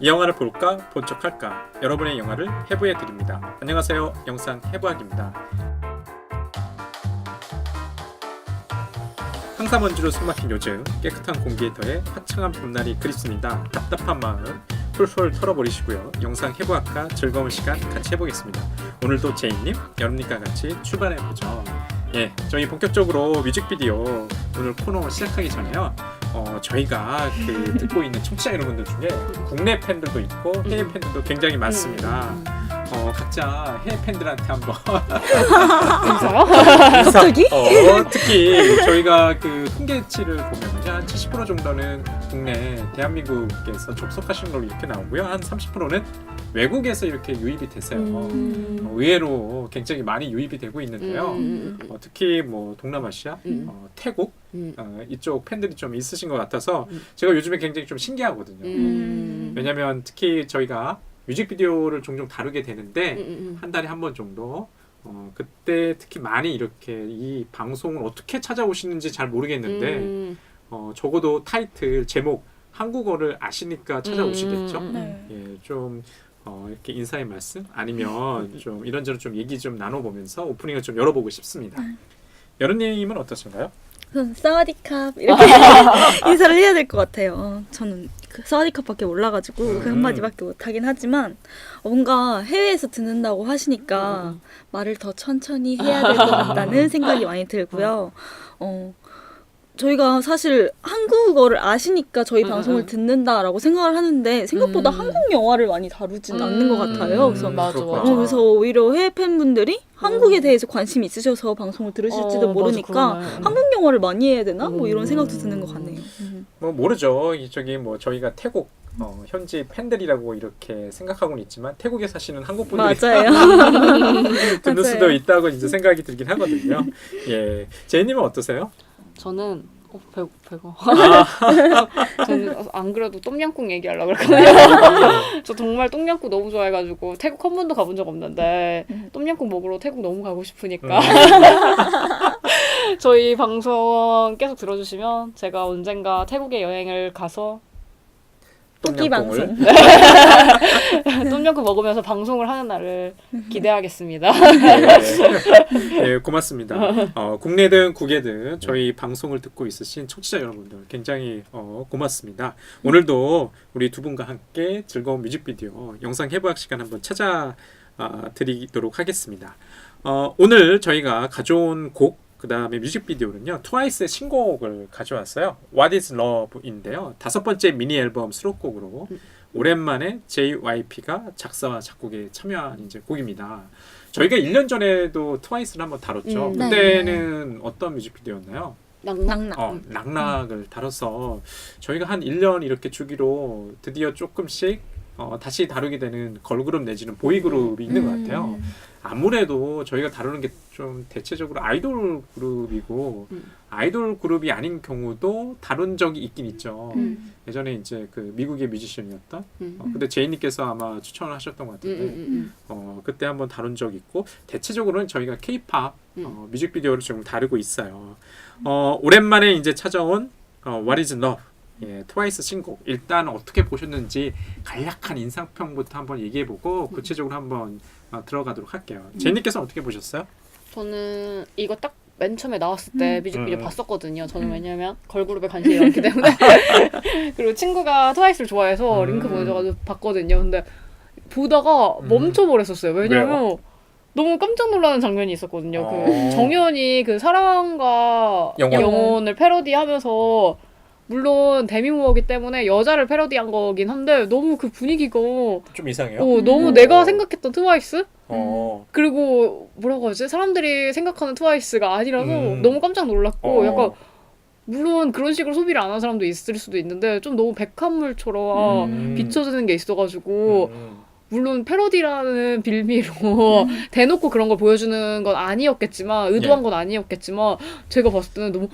이 영화를 볼까? 본 척할까? 여러분의 영화를 해부해 드립니다. 안녕하세요. 영상 해부학입니다. 황사먼지로 숨막힌 요즘 깨끗한 공기에 더해 화창한 봄날이 그립습니다. 답답한 마음 훌훌 털어버리시고요. 영상 해부학과 즐거운 시간 같이 해보겠습니다. 오늘도 제이님, 여러분과 같이 출발해보죠. 예, 저희 본격적으로 뮤직비디오 오늘 코너 시작하기 전에요. 저희가 듣고 있는 청취자 여러분들 중에 국내 팬들도 있고 해외 팬들도 굉장히 많습니다. 각자 해외 팬들한테 한번 갑자기? 특히 저희가 그 통계치를 보면 한 70% 정도는 국내 대한민국에서 접속하시는 걸로 이렇게 나오고요. 한 30%는 외국에서 이렇게 유입이 되세요. 의외로 굉장히 많이 유입이 되고 있는데요. 특히 뭐 동남아시아, 태국 이쪽 팬들이 좀 있으신 것 같아서 제가 요즘에 굉장히 좀 신기하거든요. 왜냐하면 특히 저희가 뮤직비디오를 종종 다루게 되는데 한 달에 한 번 정도 그때 특히 많이 이렇게 이 방송을 어떻게 찾아오시는지 잘 모르겠는데 적어도 타이틀 제목 한국어를 아시니까 찾아오시겠죠. 예, 좀 이렇게 인사의 말씀 아니면 좀 이런저런 좀 얘기 좀 나눠보면서 오프닝을 좀 열어보고 싶습니다. 여름님은 어떠신가요? 전 사와디캅 이렇게 인사를 해야 될 것 같아요. 저는 그 사와디캅밖에 몰라가지고 그 한마디밖에 못하긴 하지만 뭔가 해외에서 듣는다고 하시니까 말을 더 천천히 해야 될 것 같다는 생각이 많이 들고요. 저희가 사실 한국어를 아시니까 저희 방송을 듣는다라고 생각을 하는데 생각보다 한국 영화를 많이 다루진 않는 것 같아요. 그래서 맞아. 그래서 오히려 해외 팬분들이 한국에 대해서 관심이 있으셔서 방송을 들으실지도 모르니까 맞아, 한국 영화를 많이 해야 되나? 뭐 이런 생각도 드는 것 같네요. 뭐 모르죠. 저기 뭐 저희가 태국 현지 팬들이라고 이렇게 생각하고는 있지만 태국에 사시는 한국 분들이 맞아요. 듣는 수도 있다고 이제 생각이 들긴 하거든요. 예, 제이님은 어떠세요? 저는 배고. 저는 안 그래도 똠양꿍 얘기하려고 그랬거든요. 저 정말 똠양꿍 너무 좋아해가지고 태국 한 번도 가본 적 없는데 똠양꿍 먹으러 태국 너무 가고 싶으니까 저희 방송 계속 들어주시면 제가 언젠가 태국에 여행을 가서 토끼 방송. 똠양꿍 먹으면서 방송을 하는 날을 기대하겠습니다. 네, 고맙습니다. 국내든 국외든 저희 방송을 듣고 있으신 청취자 여러분들 굉장히 고맙습니다. 오늘도 우리 두 분과 함께 즐거운 뮤직비디오 영상 해부학 시간 한번 찾아드리도록 하겠습니다. 오늘 저희가 가져온 곡 그 다음에 뮤직비디오는요 트와이스의 신곡을 가져왔어요. What is Love인데요 5번째 미니 앨범 수록곡으로 오랜만에 JYP가 작사와 작곡에 참여한 이제 곡입니다. 저희가 1년 전에도 트와이스를 한번 다뤘죠. 그때는 어떤 뮤직비디오였나요? 낙낙을 다뤄서 저희가 한 1년 이렇게 주기로 드디어 조금씩 다시 다루게 되는 걸그룹 내지는 보이그룹이 있는 것 같아요. 아무래도 저희가 다루는 게 좀 대체적으로 아이돌 그룹이고 아이돌 그룹이 아닌 경우도 다룬 적이 있긴 있죠. 예전에 이제 그 미국의 뮤지션이었던 근데 제이님께서 아마 추천을 하셨던 것 같은데 그때 한번 다룬 적이 있고 대체적으로는 저희가 K-팝 뮤직비디오를 좀 다루고 있어요. 오랜만에 이제 찾아온 What is Love 예, 트와이스 신곡 일단 어떻게 보셨는지 간략한 인상평부터 한번 얘기해보고 구체적으로 한번 들어가도록 할게요. 제이님께서 어떻게 보셨어요? 저는 이거 딱 맨 처음에 나왔을 때 뮤직비디오 봤었거든요. 저는 왜냐면 걸그룹에 관심이 많기 때문에 그리고 친구가 트와이스를 좋아해서 링크 보내줘가지고 봤거든요. 근데 보다가 멈춰버렸었어요. 왜냐면 왜요? 너무 깜짝 놀라는 장면이 있었거든요. 그 정연이 그 사랑과 영혼을 패러디하면서 물론 데미모어기 때문에 여자를 패러디한 거긴 한데 너무 그 분위기가 좀 이상해요? 너무 내가 생각했던 트와이스? 그리고 뭐라고 하지? 사람들이 생각하는 트와이스가 아니라서 너무 깜짝 놀랐고 약간 물론 그런 식으로 소비를 안 하는 사람도 있을 수도 있는데 좀 너무 백합물처럼 비춰지는 게 있어가지고 물론 패러디라는 빌미로 대놓고 그런 걸 보여주는 건 아니었겠지만 의도한 건 아니었겠지만 제가 봤을 때는 너무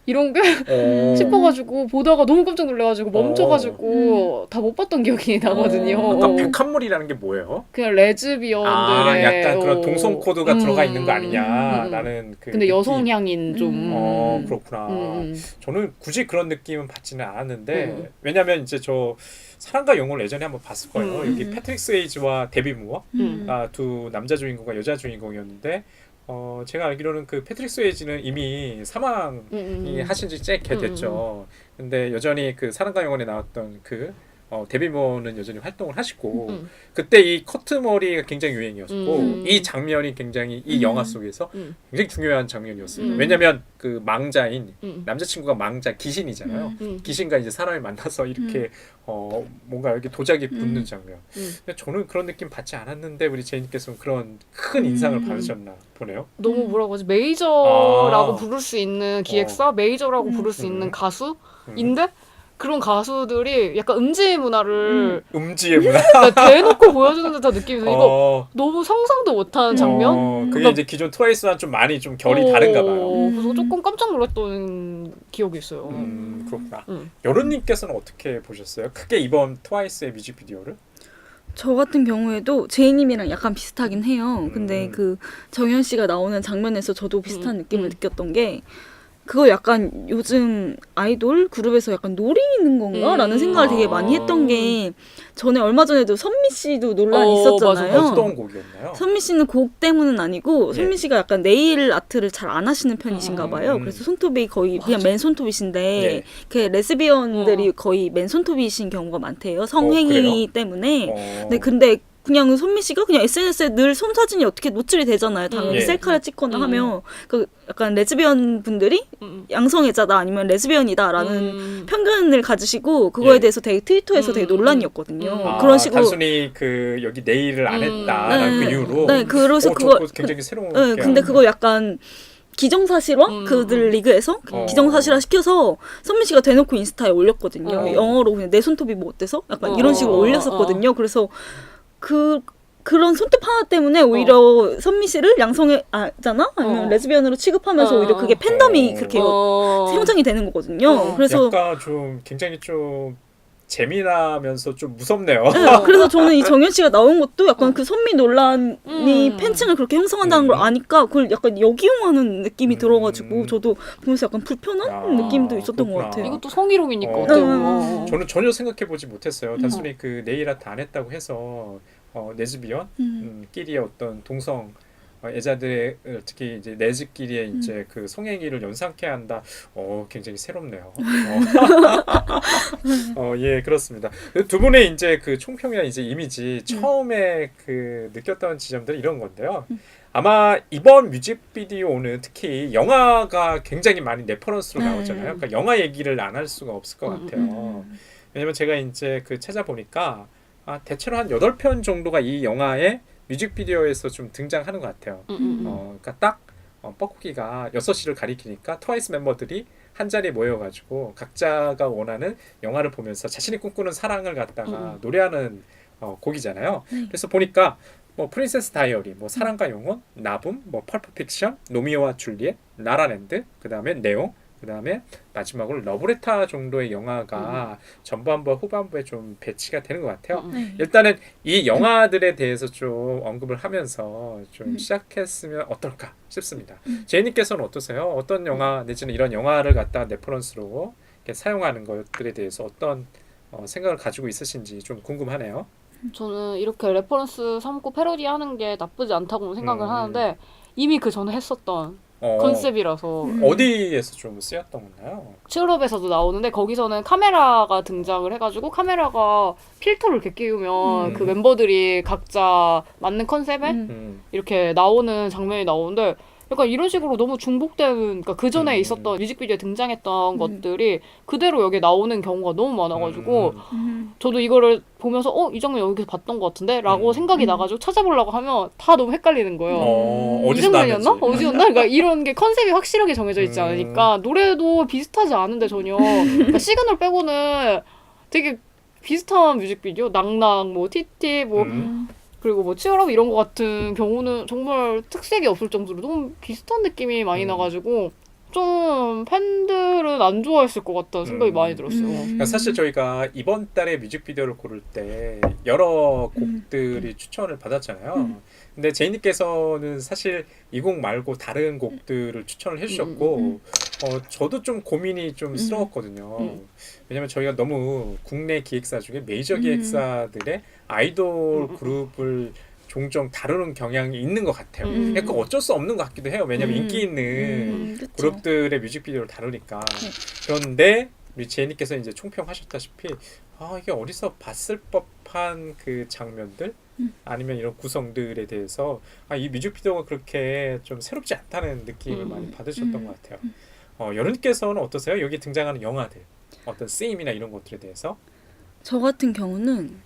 이런 게 어. 싶어가지고 보다가 너무 깜짝 놀라가지고 멈춰가지고 다 못 봤던 기억이 나거든요. 아까 백합물이라는 게 뭐예요? 그냥 레즈비언들의 약간 그런 동성 코드가 들어가 있는 거 음. 아니냐라는 그 근데 느낌. 여성향인 좀 그렇구나. 음. 저는 굳이 그런 느낌은 받지는 않았는데 왜냐면 이제 저 사랑과 영혼을 예전에 한번 봤을 거예요. 여기 패트릭 스웨이지와 데비 무어 두 남자 주인공과 여자 주인공이었는데 제가 알기로는 그 패트릭 스웨이지는 이미 사망이 하신 지 꽤 됐죠. 근데 여전히 그 사랑과 영혼에 나왔던 그 데뷔 무어는 여전히 활동을 하시고 그때 이 커트 머리가 굉장히 유행이었고 이 장면이 굉장히 이 영화 속에서 굉장히 중요한 장면이었습니다. 왜냐면 그 망자인 남자친구가 망자 귀신이잖아요. 귀신과 이제 사람이 만나서 이렇게 뭔가 여기 도자기 붙는 장면. 근데 저는 그런 느낌 받지 않았는데 우리 제이님께서는 그런 큰 인상을 받으셨나 보네요. 너무 뭐라고 하지? 메이저라고 아. 부를 수 있는 기획사, 메이저라고 부를 수 있는 가수인데 그런 가수들이 약간 음지 문화를 음지의 문화. 대놓고 보여주는 듯한 느낌이 들어요. 이거 너무 상상도 못한 장면? 그게 이제 기존 트와이스와는 좀 많이 좀 결이 다른가 봐요. 그래서 조금 깜짝 놀랐던 기억이 있어요. 그렇구나. 여론님께서는 어떻게 보셨어요? 크게 이번 트와이스의 뮤직비디오를? 저 같은 경우에도 제이님이랑 약간 비슷하긴 해요. 근데 그 정현 씨가 나오는 장면에서 저도 비슷한 느낌을 느꼈던 게 그거 약간 요즘 아이돌 그룹에서 약간 노리는 건가? 라는 생각을 되게 많이 했던 게 전에 얼마 전에도 선미 씨도 논란이 있었잖아요. 맞아. 어떤 곡이었나요? 선미 씨는 곡 때문은 아니고 선미 씨가 약간 네일 아트를 잘 안 하시는 편이신가 봐요. 그래서 손톱이 거의 그냥 맨손톱이신데 그 레즈비언들이 거의 맨손톱이신 경우가 많대요. 성행위 때문에. 근데 그냥 선미 씨가 그냥 SNS에 늘 손 사진이 어떻게 노출이 되잖아요. 당연히 셀카를 찍거나 하면 그 약간 레즈비언 분들이 양성애자다 아니면 레즈비언이다라는 편견을 가지시고 그거에 대해서 되게 트위터에서 되게 논란이었거든요. 그런 식으로 단순히 그 여기 네일을 안 했다라는 그 이유로. 네, 그래서 그거 굉장히 새로운. 네, 근데 그거 약간 기정사실화? 그들 리그에서 기정사실화 시켜서 선미 씨가 대놓고 인스타에 올렸거든요. 영어로 그냥 내 손톱이 뭐 어때서? 약간 이런 식으로 올렸었거든요. 그래서 그런 손톱 하나 때문에 오히려 선미 씨를 양성애자나 아니면 레즈비언으로 취급하면서 오히려 그게 팬덤이 그렇게 생성이 되는 거거든요. 그래서 약간 좀 굉장히 좀 재미나면서 좀 무섭네요. 네, 그래서 저는 이 정현 씨가 나온 것도 약간 그 선미 논란이 팬층을 그렇게 형성한다는 걸 아니까 그걸 약간 역이용하는 느낌이 들어가지고 저도 보면서 약간 불편한 느낌도 있었던 것 같아요. 이것도 성희롱이니까 어때요? 저는 전혀 생각해보지 못했어요. 단순히 그 네일 아트 안 했다고 해서 레즈비언 끼리의 어떤 동성 애자들의 특히 이제 레즈끼리의 이제 그 성행위를 연상케 한다. 굉장히 새롭네요. 예, 그렇습니다. 두 분의 이제 그 총평이나 이제 이미지 처음에 그 느꼈던 지점들이 이런 건데요. 아마 이번 뮤직비디오는 특히 영화가 굉장히 많이 레퍼런스로 나오잖아요. 그러니까 영화 얘기를 안 할 수가 없을 것 같아요. 왜냐면 제가 이제 그 찾아보니까 대체로 한 8편 정도가 이 영화의 뮤직비디오에서 좀 등장하는 것 같아요. 그러니까 딱 뻐꾸기가 6시를 가리키니까 트와이스 멤버들이 한 자리에 모여가지고 각자가 원하는 영화를 보면서 자신이 꿈꾸는 사랑을 갖다가 노래하는 곡이잖아요. 그래서 보니까 뭐 프린세스 다이어리, 뭐 사랑과 영혼, 나붐, 뭐 펄프 픽션, 로미오와 줄리엣, 라라랜드, 그 다음에 네오, 그 다음에 마지막으로 러브레타 정도의 영화가 전반부와 후반부에 좀 배치가 되는 것 같아요. 일단은 이 영화들에 대해서 좀 언급을 하면서 좀 시작했으면 어떨까 싶습니다. 제이님께서는 어떠세요? 어떤 영화 내지는 이런 영화를 갖다 레퍼런스로 이렇게 사용하는 것들에 대해서 어떤 생각을 가지고 있으신지 좀 궁금하네요. 저는 이렇게 레퍼런스 삼고 패러디하는 게 나쁘지 않다고 생각을 하는데 이미 그 전에 했었던 컨셉이라서 어디에서 좀 쓰였던 건가요? 칠업에서도 나오는데 거기서는 카메라가 등장을 해가지고 카메라가 필터를 이렇게 끼우면 그 멤버들이 각자 맞는 컨셉에 이렇게 나오는 장면이 나오는데 약간 이런 식으로 너무 중복되는 그러니까 그 전에 있었던 뮤직비디오에 등장했던 것들이 그대로 여기 나오는 경우가 너무 많아가지고 저도 이거를 보면서 이 장면 여기서 봤던 것 같은데? 라고 생각이 나가지고 찾아보려고 하면 다 너무 헷갈리는 거예요. 이 장면이었나? 어디였나? 그러니까 이런 게 컨셉이 확실하게 정해져 있지 않으니까 노래도 비슷하지 않은데 전혀 그러니까 시그널 빼고는 되게 비슷한 뮤직비디오 낭낭 뭐 티티 뭐 그리고 뭐 치얼업 이런 거 같은 경우는 정말 특색이 없을 정도로 너무 비슷한 느낌이 많이 나가지고 좀 팬들은 안 좋아했을 것 같다는 생각이 많이 들었어요. 그러니까 사실 저희가 이번 달에 뮤직비디오를 고를 때 여러 곡들이 추천을 받았잖아요. 근데 제이님께서는 사실 이 곡 말고 다른 곡들을 추천을 해주셨고 저도 좀 고민이 좀 스러웠거든요. 왜냐면 저희가 너무 국내 기획사 중에 메이저 기획사들의 아이돌 그룹을 종종 다루는 경향이 있는 것 같아요. 약간 어쩔 수 없는 것 같기도 해요. 왜냐면 인기 있는 그룹들의 뮤직비디오를 다루니까. 그런데 우리 제이님께서 이제 총평하셨다시피 이게 어디서 봤을 법한 그 장면들 아니면 이런 구성들에 대해서 이 뮤직비디오가 그렇게 좀 새롭지 않다는 느낌을 많이 받으셨던 것 같아요. 여름께서는 어떠세요? 여기 등장하는 영화들 어떤 쓰임이나 이런 것들에 대해서? 저 같은 경우는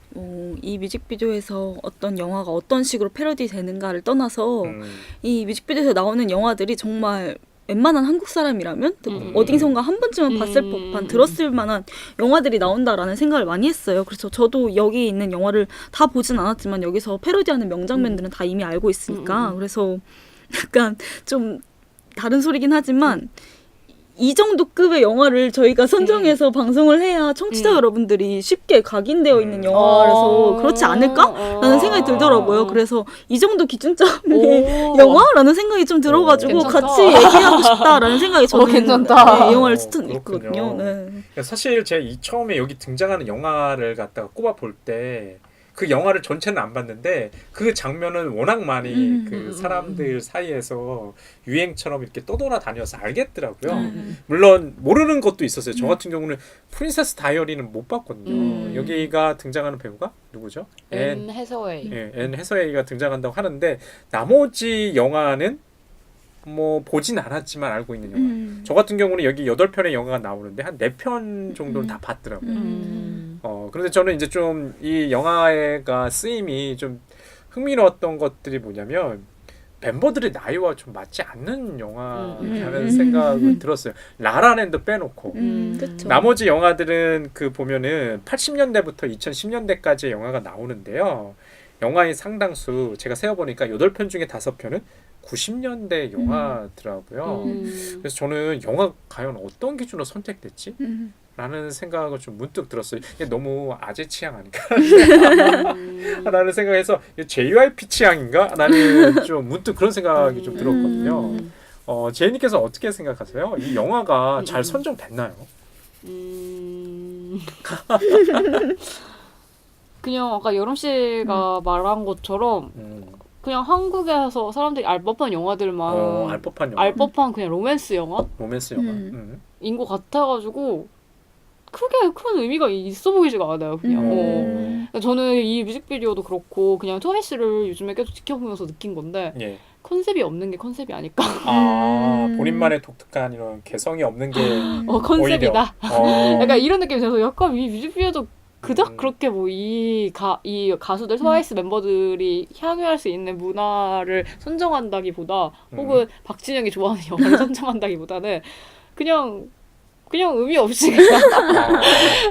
이 뮤직비디오에서 어떤 영화가 어떤 식으로 패러디 되는가를 떠나서 이 뮤직비디오에서 나오는 영화들이 정말 웬만한 한국 사람이라면 어디선가 한 번쯤은 봤을 법한 들었을 만한 영화들이 나온다라는 생각을 많이 했어요. 그래서 저도 여기 있는 영화를 다 보진 않았지만 여기서 패러디하는 명장면들은 다 이미 알고 있으니까 그래서 약간 좀 다른 소리긴 하지만 이 정도 급의 영화를 저희가 선정해서 방송을 해야 청취자 여러분들이 쉽게 각인되어 있는 영화라서 그렇지 않을까라는 생각이 들더라고요. 그래서 이 정도 기준점의 영화라는 생각이 좀 들어가지고 괜찮다. 같이 얘기하고 싶다라는 생각이 저는 괜찮다. 이 영화를 추천했거든요. 그렇군요. 사실 제가 처음에 여기 등장하는 영화를 갖다가 꼽아 볼 때 그 영화를 전체는 안 봤는데 그 장면은 워낙 많이 그 사람들 사이에서 유행처럼 이렇게 떠돌아다녀서 알겠더라고요. 물론 모르는 것도 있었어요. 저 같은 경우는 프린세스 다이어리는 못 봤거든요. 여기가 등장하는 배우가 누구죠? 앤 해서웨이. 예, 앤 해서웨이가 등장한다고 하는데 나머지 영화는 뭐 보진 않았지만 알고 있는 영화. 저 같은 경우는 여기 8편의 영화가 나오는데 한 4편 정도는 다 봤더라고요. 그런데 저는 이제 좀 이 영화가 쓰임이 좀 흥미로웠던 것들이 뭐냐면 멤버들의 나이와 좀 맞지 않는 영화라는 생각을 들었어요. 라라랜드 빼놓고. 그쵸. 나머지 영화들은 그 보면은 80년대부터 2010년대까지의 영화가 나오는데요. 영화의 상당수 제가 세어보니까 8편 중에 5편은 90년대 영화더라고요. 그래서 저는 영화 과연 어떤 기준으로 선택됐지? 라는 생각을 좀 문득 들었어요. 이게 너무 아재 취향 아닌가? 라는 생각에서 JYP 취향인가? 라는 좀 문득 그런 생각이 좀 들었거든요. 제이님께서 어떻게 생각하세요? 이 영화가 잘 선정됐나요? 그냥 아까 여름 씨가 말한 것처럼 그냥 한국에서 사람들이 알 법한 영화들만 알 법한 영화. 알 법한 그냥 로맨스 영화? 로맨스 영화. 인 것 같아가지고 크게 큰 의미가 있어 보이지가 않아요. 그냥. 저는 이 뮤직비디오도 그렇고 그냥 트와이스를 요즘에 계속 지켜보면서 느낀 건데 예. 컨셉이 없는 게 컨셉이 아닐까. 본인만의 독특한 이런 개성이 없는 게 컨셉이다. 오히려, 약간 이런 느낌이 들어서 약간 이 뮤직비디오도 그닥 그렇게 뭐 이 가수들 트와이스 멤버들이 향유할 수 있는 문화를 선정한다기보다 혹은 박진영이 좋아하는 영화를 선정한다기보다는 그냥 의미 없이 그냥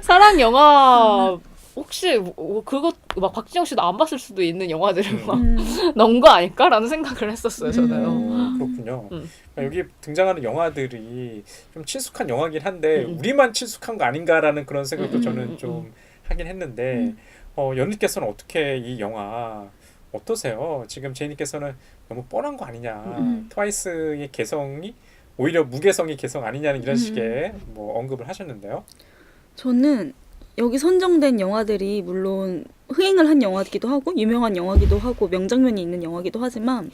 사랑 영화 혹시 그것 막 박진영 씨도 안 봤을 수도 있는 영화들을 막 넣은 거 아닐까라는 생각을 했었어요. 저는. 그렇군요. 여기 등장하는 영화들이 좀 친숙한 영화긴 한데 우리만 친숙한 거 아닌가라는 그런 생각도 저는 좀 하긴 했는데 연희께서는 어떻게 이 영화 어떠세요? 지금 제이님께서는 너무 뻔한 거 아니냐, 트와이스의 개성이 오히려 무개성의 개성 아니냐는 이런 식의 뭐 언급을 하셨는데요. 저는 여기 선정된 영화들이 물론 흥행을 한 영화이기도 하고 유명한 영화기도 하고 명장면이 있는 영화기도 하지만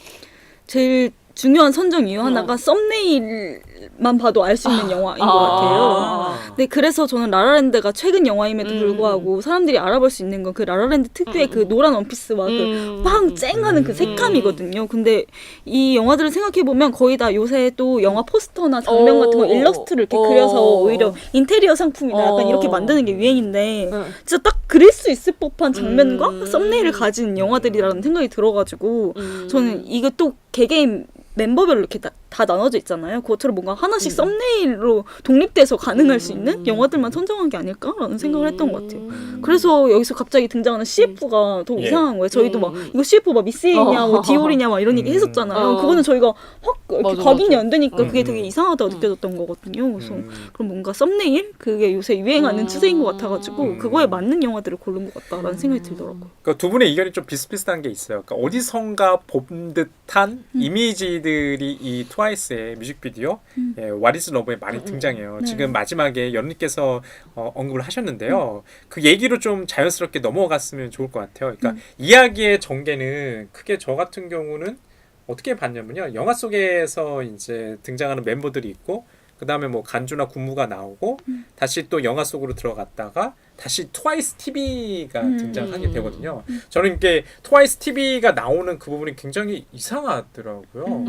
제일 중요한 선정 이유 하나가 썸네일만 봐도 알 수 있는 영화인 것 같아요. 네, 그래서 저는 라라랜드가 최근 영화임에도 불구하고 사람들이 알아볼 수 있는 건 그 라라랜드 특유의 그 노란 원피스와 그 빵 쨍하는 그 색감이거든요. 근데 이 영화들을 생각해보면 거의 다 요새 또 영화 포스터나 장면 같은 거 일러스트를 이렇게 그려서 오히려 인테리어 상품이나 약간 이렇게 만드는 게 유행인데 진짜 딱 그릴 수 있을 법한 장면과 썸네일을 가진 영화들이라는 생각이 들어가지고 저는 이거 또 개개인 멤버별로 이렇게 다 나눠져 있잖아요. 그것처럼 뭔가 하나씩 썸네일로 독립돼서 가능할 수 있는 영화들만 선정한 게 아닐까라는 생각을 했던 것 같아요. 그래서 여기서 갑자기 등장하는 CF가 더 예. 이상한 거예요. 저희도 막 이거 CF 막 미스에이냐 뭐 디올이냐 막 이런 얘기 했었잖아요. 그거는 저희가 확 이렇게 맞아, 각인이 맞아. 안 되니까 그게 되게 이상하다고 느껴졌던 거거든요. 그래서 그럼 뭔가 썸네일? 그게 요새 유행하는 추세인 것 같아가지고 그거에 맞는 영화들을 고른 것 같다라는 생각이 들더라고요. 그러니까 두 분의 의견이 좀 비슷비슷한 게 있어요. 그러니까 어디선가 본 듯한 이미지들이 이 트와이스의 뮤직비디오 예, What is Love에 많이 등장해요. 네. 지금 마지막에 연우님께서 언급을 하셨는데요. 그 얘기로 좀 자연스럽게 넘어갔으면 좋을 것 같아요. 그러니까 이야기의 전개는 크게 저 같은 경우는 어떻게 봤냐면요. 영화 속에서 이제 등장하는 멤버들이 있고 그 다음에 뭐 간주나 군무가 나오고 다시 또 영화 속으로 들어갔다가 다시 트와이스 TV가 등장하게 되거든요. 저는 이게 트와이스 TV가 나오는 그 부분이 굉장히 이상하더라고요.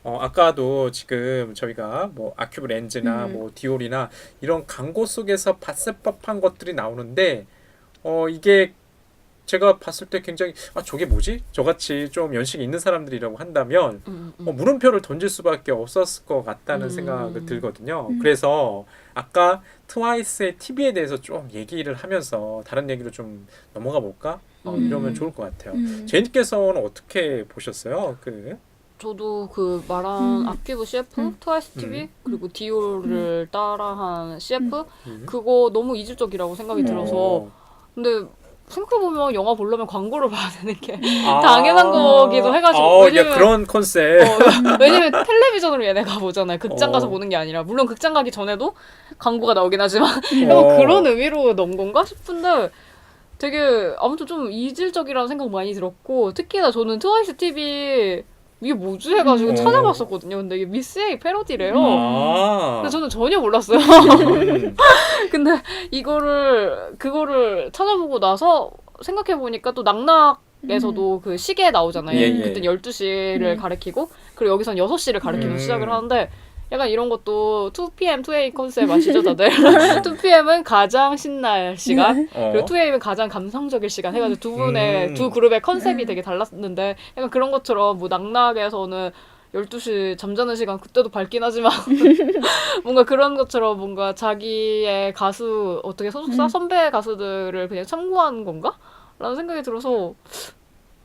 아까도 지금 저희가 뭐 아큐브 렌즈나 뭐 디올이나 이런 광고 속에서 봤을 법한 것들이 나오는데 이게 제가 봤을 때 굉장히 저게 뭐지? 저같이 좀 연식이 있는 사람들이라고 한다면 물음표를 던질 수밖에 없었을 것 같다는 생각이 들거든요. 그래서 아까 트와이스의 TV에 대해서 좀 얘기를 하면서 다른 얘기로 좀 넘어가 볼까? 이러면 좋을 것 같아요. 제니께서는 어떻게 보셨어요? 저도 그 말한 아큐브 CF, 트와이스 TV 그리고 디올을 따라한 CF 그거 너무 이질적이라고 생각이 들어서 근데 생각해보면 영화 보려면 광고를 봐야 되는 게 당연한 거기도 해가지고 왜냐면 그런 컨셉 왜냐면 텔레비전으로 얘네가 보잖아요. 극장 가서 보는 게 아니라 물론 극장 가기 전에도 광고가 나오긴 하지만 그런 의미로 넣은 건가 싶은데 되게 아무튼 좀 이질적이라는 생각 많이 들었고 특히나 저는 트와이스 TV 이게 뭐지 해가지고 찾아봤었거든요. 근데 이게 미스 A 패러디래요. 근데 저는 전혀 몰랐어요. 근데 그거를 찾아보고 나서 생각해보니까 또 낙낙에서도 그 시계 나오잖아요. 예, 예. 그때 12시를 가리키고 그리고 여기선 6시를 가리키면서 시작을 하는데 약간 이런 것도 2PM, 2AM 컨셉 아시죠 다들? 2PM은 가장 신날 시간 그리고 2AM은 가장 감성적일 시간 해가지고 두 그룹의 컨셉이 되게 달랐는데 약간 그런 것처럼 뭐 낙낙에서는 12시 잠자는 시간 그때도 밝긴 하지만 뭔가 그런 것처럼 뭔가 자기의 가수 어떻게 소속사 선배 가수들을 그냥 참고한 건가? 라는 생각이 들어서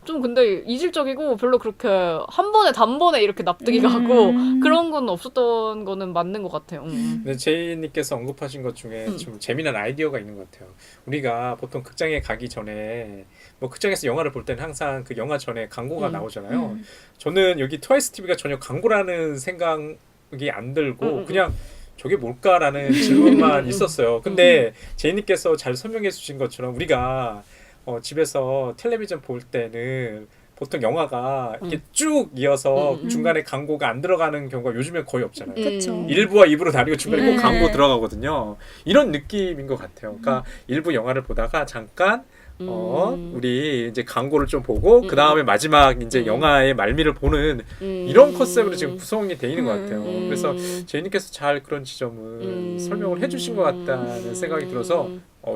좀 근데 이질적이고 별로 그렇게 한 번에 단번에 이렇게 납득이 가고 그런 건 없었던 거는 맞는 것 같아요. 근데 제이님께서 언급하신 것 중에 좀 재미난 아이디어가 있는 것 같아요. 우리가 보통 극장에 가기 전에 뭐 극장에서 영화를 볼 때는 항상 그 영화 전에 광고가 나오잖아요. 저는 여기 트와이스 TV가 전혀 광고라는 생각이 안 들고 그냥 저게 뭘까라는 질문만 있었어요. 근데 제이님께서 잘 설명해 주신 것처럼 우리가 집에서 텔레비전 볼 때는 보통 영화가 이렇게 쭉 이어서 중간에 광고가 안 들어가는 경우가 요즘엔 거의 없잖아요. 그렇죠. 1부와 2부로 나뉘고 중간에 꼭 광고 들어가거든요. 이런 느낌인 것 같아요. 그러니까 일부 영화를 보다가 잠깐 우리 이제 광고를 좀 보고 그 다음에 마지막 이제 영화의 말미를 보는 이런 컨셉으로 지금 구성이 돼 있는 것 같아요. 그래서 제이님께서 잘 그런 지점을 설명을 해주신 것 같다는 생각이 들어서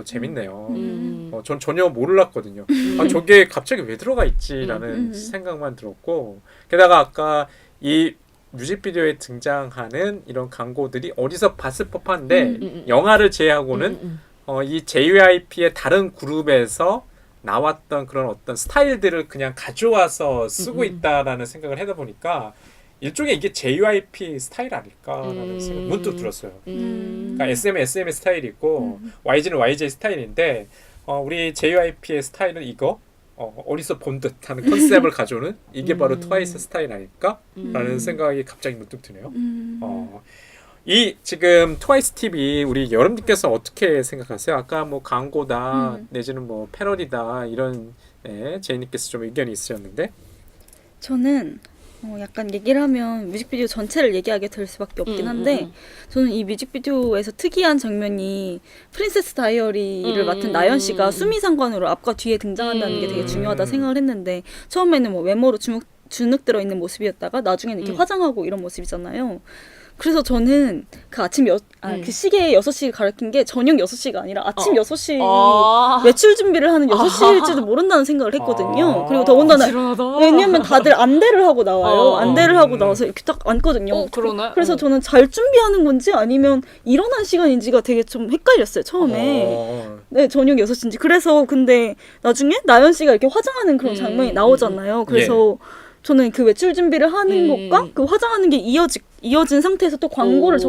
재밌네요. 전 전혀 몰랐거든요. 저게 갑자기 왜 들어가 있지라는 생각만 들었고 게다가 아까 이 뮤직비디오에 등장하는 이런 광고들이 어디서 봤을 법한데 영화를 제외하고는 이 JYP의 다른 그룹에서 나왔던 그런 어떤 스타일들을 그냥 가져와서 쓰고 있다라는 생각을 하다 보니까 일종의 이게 JYP 스타일 아닐까라는 생각이 문득 들었어요. 그러니까 SM은 SM의 스타일이 있고 YG는 YG 스타일인데 우리 JYP의 스타일은 이거 어디서 본 듯한 컨셉을 가져오는 이게 바로 트와이스 스타일 아닐까라는 생각이 갑자기 문득 드네요. 이 지금 트와이스 TV 우리 여러분들께서 어떻게 생각하세요? 아까 뭐 광고다 내지는 뭐 패러디다 이런 제이님께서 좀 의견이 있으셨는데 저는 약간 얘기를 하면 뮤직비디오 전체를 얘기하게 될 수밖에 없긴 한데 저는 이 뮤직비디오에서 특이한 장면이 프린세스 다이어리를 맡은 나연 씨가 수미상관으로 앞과 뒤에 등장한다는 게 되게 중요하다 생각을 했는데 처음에는 뭐 외모로 주눅 들어 있는 모습이었다가 나중에는 이렇게 화장하고 이런 모습이잖아요. 그래서 저는 그 아침 그 시계 6시 가르친 게 저녁 6시가 아니라 아침 6시 외출 준비를 하는 6시일지도 모른다는 생각을 했거든요. 그리고 더군다나 왜냐면 다들 안대를 하고 나와요. 안대를 하고 나와서 이렇게 딱 앉거든요. 그러네. 그래서 저는 잘 준비하는 건지 아니면 일어난 시간인지가 되게 좀 헷갈렸어요, 처음에. 네, 저녁 6시인지. 그래서 근데 나중에 나연 씨가 이렇게 화장하는 그런 장면이 나오잖아요. 그래서 저는 그 외출 준비를 하는 것과 그 화장하는 게 이어진 상태에서 또 광고를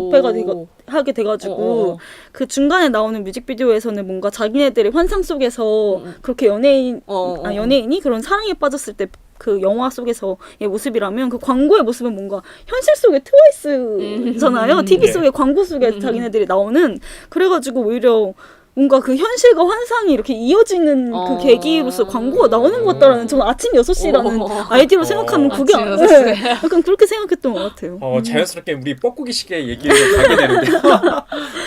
하게 돼가지고 그 중간에 나오는 뮤직비디오에서는 뭔가 자기네들의 환상 속에서 그렇게 연예인이 그런 사랑에 빠졌을 때 그 영화 속에서의 모습이라면 그 광고의 모습은 뭔가 현실 속의 트와이스잖아요. TV 속의 광고 속에 자기네들이 나오는. 그래가지고 오히려 뭔가 그 현실과 환상이 이렇게 이어지는 그 계기로서 광고가 나오는 것 같다라는, 저는 아침 6시라는 아이디어로 생각하면 그게 약간 그렇게 생각했던 것 같아요. 자연스럽게 우리 뻐꾸기 시계 얘기를 가게 되는데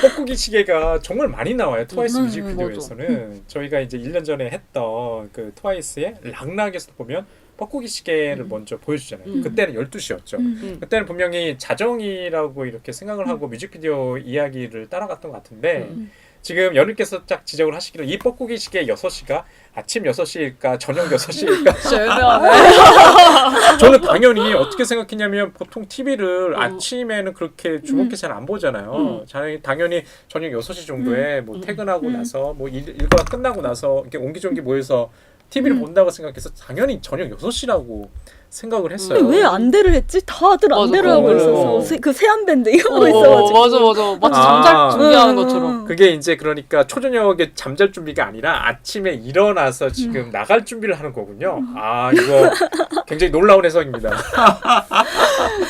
뻐꾸기 시계가 정말 많이 나와요. 트와이스 뮤직비디오에서는. 저희가 이제 1년 전에 했던 그 트와이스의 락락에서 보면 뻐꾸기 시계를 먼저 보여주잖아요. 그때는 12시였죠. 그때는 분명히 자정이라고 이렇게 생각을 하고 뮤직비디오 이야기를 따라갔던 것 같은데 지금 연우께서 딱 지적을 하시기를 이 뻐꾸기 시계 6시가 아침 6시일까 저녁 6시일까 저는 당연히 어떻게 생각했냐면 보통 TV를 아침에는 그렇게 주목해 잘 안 보잖아요. 당연히 저녁 6시 정도에 뭐 퇴근하고 나서 뭐 일과가 끝나고 나서 이렇게 옹기종기 모여서 TV를 본다고 생각해서 당연히 저녁 6시라고 생각을 했어요. 왜 안대를 했지? 다들 안대를 하고 있어서 그 세안밴드 이거 하고 있어가지고. 맞아. 마치 잠잘 준비하는 것처럼. 그게 이제 그러니까 초저녁에 잠잘 준비가 아니라 아침에 일어나서 지금 나갈 준비를 하는 거군요. 이거 굉장히 놀라운 해석입니다.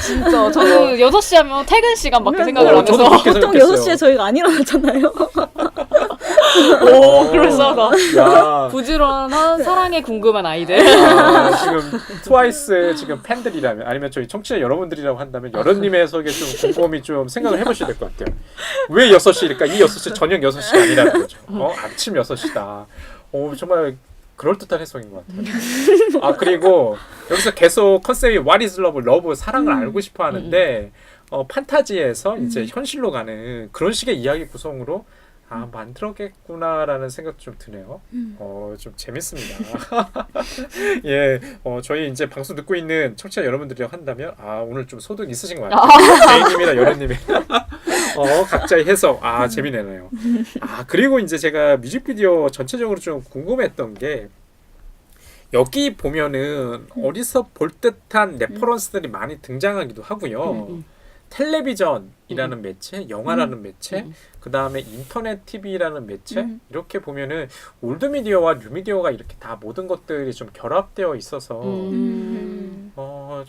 진짜 저는 6시 하면 퇴근 시간밖에 생각을 안 해서 보통 6시에 저희가 안 일어나잖아요. 오, 그럴싸하다. 부지런한 사랑에 궁금한 아이들. 지금 트와이스 지금 팬들이라면 아니면 저희 청취자 여러분들이라고 한다면 여러님의 해석에 좀 곰곰이 좀 생각을 해보셔야 될 것 같아요. 왜 6시일까? 이 6시 저녁 6시가 아니라는 거죠. 아침 6시다. 정말 그럴듯한 해석인 것 같아요. 그리고 여기서 계속 컨셉이 What is love? 러브, 사랑을 알고 싶어 하는데 판타지에서 이제 현실로 가는 그런 식의 이야기 구성으로 만들었겠구나라는 생각 좀 드네요. 좀 재밌습니다. 예, 저희 이제 방송 듣고 있는 청취자 여러분들이라고 한다면 오늘 좀 소득 있으신 것 같아요. 제이님이나 여러님이 각자의 해석 재미내네요. 그리고 이제 제가 뮤직비디오 전체적으로 좀 궁금했던 게 여기 보면은 어디서 볼 듯한 레퍼런스들이 많이 등장하기도 하고요. 텔레비전이라는 매체, 영화라는 매체, 그 다음에 인터넷 TV라는 매체 이렇게 보면은 올드미디어와 뉴미디어가 이렇게 다 모든 것들이 좀 결합되어 있어서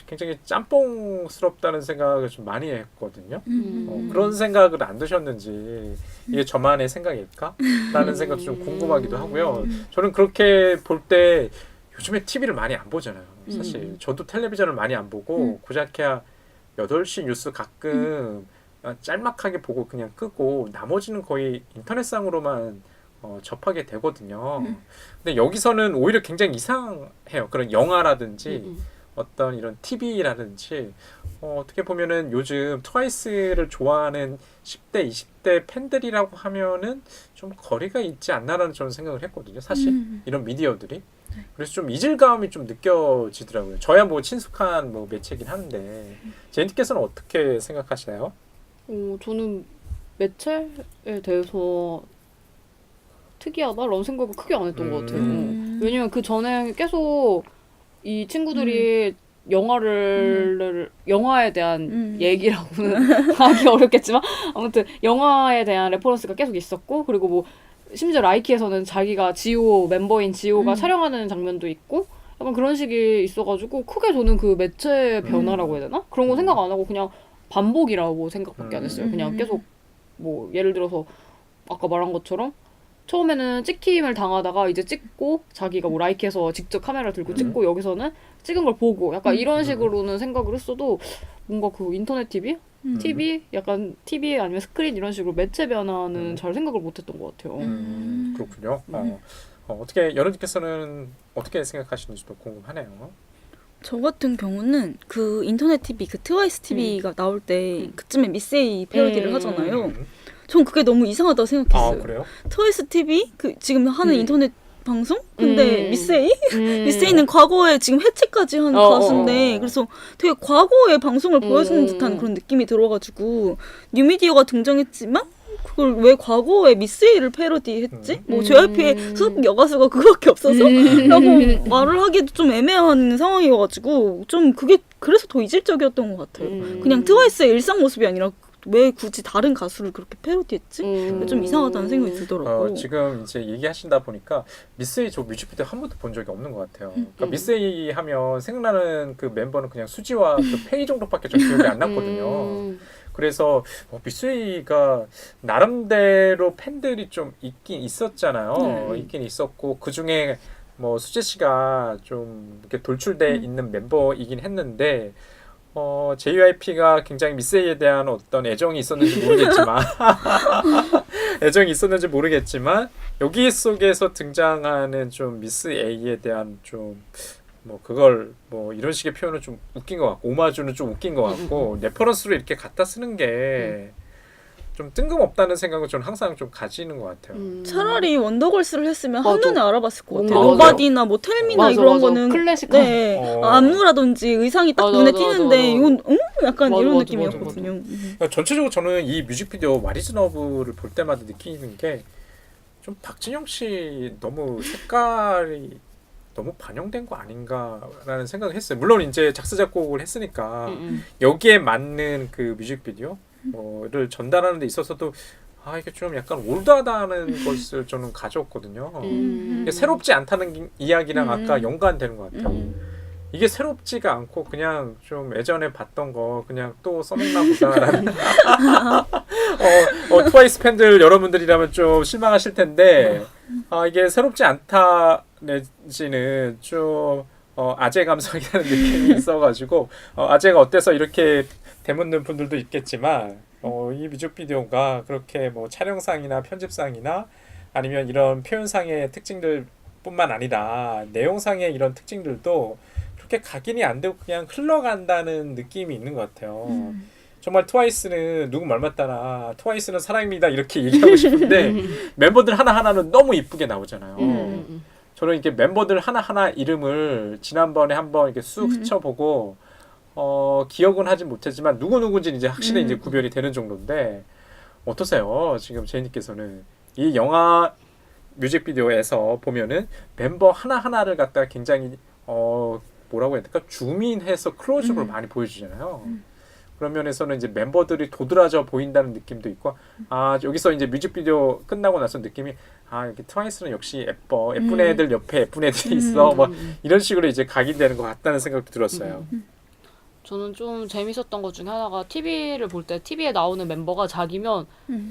굉장히 짬뽕스럽다는 생각을 좀 많이 했거든요. 그런 생각을 안 드셨는지 이게 저만의 생각일까? 라는 생각도 좀 궁금하기도 하고요. 저는 그렇게 볼 때 요즘에 TV를 많이 안 보잖아요. 사실 저도 텔레비전을 많이 안 보고 고작해야 8시 뉴스 가끔 짤막하게 보고 그냥 끄고 나머지는 거의 인터넷상으로만 접하게 되거든요. 근데 여기서는 오히려 굉장히 이상해요. 그런 영화라든지 어떤 이런 TV라든지 어떻게 보면은 요즘 트와이스를 좋아하는 10대, 20대 팬들이라고 하면은 좀 거리가 있지 않나라는 저는 생각을 했거든요. 사실 이런 미디어들이. 그래서 좀 이질감이 좀 느껴지더라고요. 저야 뭐 친숙한 뭐 매체긴 한데 제니께서는 어떻게 생각하시나요? 저는 매체에 대해서 특이하다라는 생각을 크게 안 했던 것 같아요. 왜냐면 그 전에 계속 이 친구들이 영화에 대한 얘기라고는 하기 어렵겠지만 아무튼 영화에 대한 레퍼런스가 계속 있었고, 그리고 뭐 심지어 라이키에서는 자기가 멤버인 지오가 촬영하는 장면도 있고 약간 그런 식이 있어가지고 크게 저는 그 매체 변화라고 해야 되나? 그런 거 생각 안 하고 그냥 반복이라고 생각밖에 안 했어요. 그냥 계속 뭐 예를 들어서 아까 말한 것처럼 처음에는 찍힘을 당하다가 이제 찍고 자기가 뭐 라이키에서 직접 카메라 들고 찍고 여기서는 찍은 걸 보고 약간 이런 식으로는 생각을 했어도 뭔가 그 인터넷 TV? TV? 약간 TV 아니면 스크린 이런 식으로 매체 변화는 잘 생각을 못했던 것 같아요. 그렇군요. 어떻게 여러분께서는 어떻게 생각하시는지도 궁금하네요. 저 같은 경우는 그 인터넷 TV, 그 트와이스 TV가 나올 때 그쯤에 미세이 패러디를 하잖아요. 전 그게 너무 이상하다고 아 생각했어요. 그래요? 트와이스 TV 그 지금 하는 인터넷 방송? 근데 미세이? 미세이는 음. 과거에 지금 해체까지 한 가수인데 그래서 되게 과거의 방송을 보여주는 듯한 그런 느낌이 들어가지고 뉴미디어가 등장했지만 그걸 왜 과거에 미세이를 패러디했지? 뭐 JYP의 수석 여가수가 그거밖에 없어서? 라고 말을 하기도 좀 애매한 상황이어가지고 좀 그게 그래서 더 이질적이었던 것 같아요. 그냥 트와이스의 일상 모습이 아니라 왜 굳이 다른 가수를 그렇게 패러디했지? 좀 이상하다는 생각이 들더라고요. 지금 이제 얘기하신다 보니까 미스에이 저 뮤직비디오 한 번도 본 적이 없는 것 같아요. 그러니까 미스에이 하면 생각나는 그 멤버는 그냥 수지와 그 페이 정도밖에 좀 기억이 안 났거든요. 그래서 미스에이가 나름대로 팬들이 좀 있긴 있었잖아요. 있긴 있었고 그 중에 뭐 수지 씨가 좀 이렇게 돌출돼 있는 멤버이긴 했는데. JYP가 굉장히 미세이에 대한 어떤 애정이 있었는지 모르겠지만 여기 속에서 등장하는 좀 미스 A에 대한 좀 뭐 그걸 뭐 이런 식의 표현은 좀 웃긴 것 같고 오마주는 좀 웃긴 것 같고 레퍼런스로 이렇게 갖다 쓰는 게 좀 뜬금없다는 생각을 저는 항상 좀 가지는 것 같아요. 차라리 원더걸스를 했으면 맞아. 한눈에 알아봤을 것 같아요. 맞아. 노바디나 뭐 텔미나 맞아, 이런 맞아. 거는 클래식한. 네. 안무라든지 의상이 딱 맞아, 눈에 맞아, 띄는데 맞아. 이건 약간 맞아, 이런 맞아, 느낌이었거든요. 그러니까 전체적으로 저는 이 뮤직비디오 와리즈너브를 볼 때마다 느끼는 게 좀 박진영 씨 너무 색깔이 너무 반영된 거 아닌가라는 생각을 했어요. 물론 이제 작사 작곡을 했으니까 여기에 맞는 그 뮤직비디오를 전달하는 데 있어서도 이게 좀 약간 올드하다는 것을 저는 가져왔거든요. 이게 새롭지 않다는 이야기랑 아까 연관되는 것 같아요. 이게 새롭지가 않고 그냥 좀 예전에 봤던 거 그냥 또 써먹나 보다라는 트와이스 팬들 여러분들이라면 좀 실망하실 텐데 이게 새롭지 않다 내지는 좀 아재 감성이라는 느낌이 있어가지고 아재가 어때서 이렇게 되묻는 분들도 있겠지만 이 뮤직비디오가 그렇게 뭐 촬영상이나 편집상이나 아니면 이런 표현상의 특징들 뿐만 아니라 내용상의 이런 특징들도 그렇게 각인이 안 되고 그냥 흘러간다는 느낌이 있는 것 같아요. 정말 트와이스는 누구 말 맞다나 트와이스는 사랑입니다 이렇게 얘기하고 싶은데 멤버들 하나하나는 너무 이쁘게 나오잖아요. 저는 이렇게 멤버들 하나하나 이름을 지난번에 한번 이렇게 쑥 훑어보고 기억은 하지 못했지만 누구누구인지 이제 확실히 이제 구별이 되는 정도인데 어떠세요? 지금 제이님께서는 이 영화 뮤직비디오에서 보면은 멤버 하나하나를 갖다가 굉장히 뭐라고 해야 될까? 줌인해서 클로즈업으로 많이 보여주잖아요. 그런 면에서는 이제 멤버들이 도드라져 보인다는 느낌도 있고 여기서 이제 뮤직비디오 끝나고 나서 느낌이 이렇게 트와이스는 역시 예쁜 애들 옆에 예쁜 애들이 있어 뭐 이런 식으로 이제 각인되는 것 같다는 생각도 들었어요. 저는 좀 재밌었던 것 중에 하나가 TV를 볼 때 TV에 나오는 멤버가 자기면